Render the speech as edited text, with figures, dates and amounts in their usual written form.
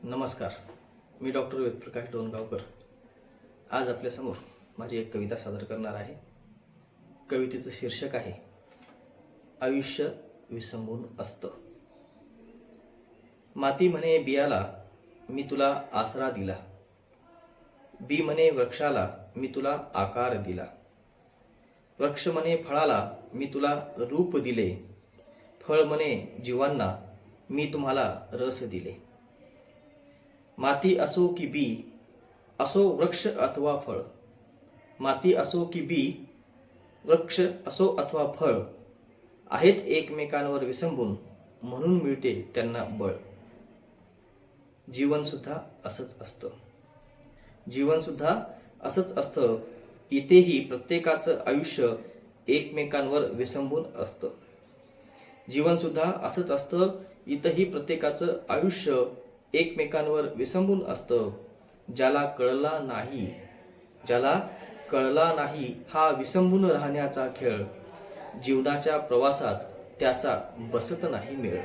नमस्कार. मी डॉक्टर वेदप्रकाश डोणगावकर आज आपल्यासमोर माझी एक कविता सादर करणार आहे. कवितेचं शीर्षक आहे आयुष्य विसंबून असतं. माती म्हणे बियाला, मी तुला आसरा दिला. बी म्हणे वृक्षाला, मी तुला आकार दिला. वृक्ष म्हणे फळाला, मी तुला रूप दिले. फळ म्हणे जीवांना, मी तुम्हाला रस दिले. माती असो की बी, असो वृक्ष अथवा फळ. माती असो की बी, वृक्ष असो अथवा फळ, आहेत एकमेकांवर विसंबून, म्हणून मिळते त्यांना बळ. जीवन सुद्धा असंच असतं. जीवन सुद्धा असंच असतं. इथेही प्रत्येकाचं आयुष्य एकमेकांवर विसंबून असतं. जीवन सुद्धा असंच असतं. इथंही प्रत्येकाचं आयुष्य एकमेकांवर विसंबून असतं. ज्याला कळला नाही हा विसंबून राहण्याचा खेळ, जीवनाच्या प्रवासात त्याचा बसत नाही मेळ.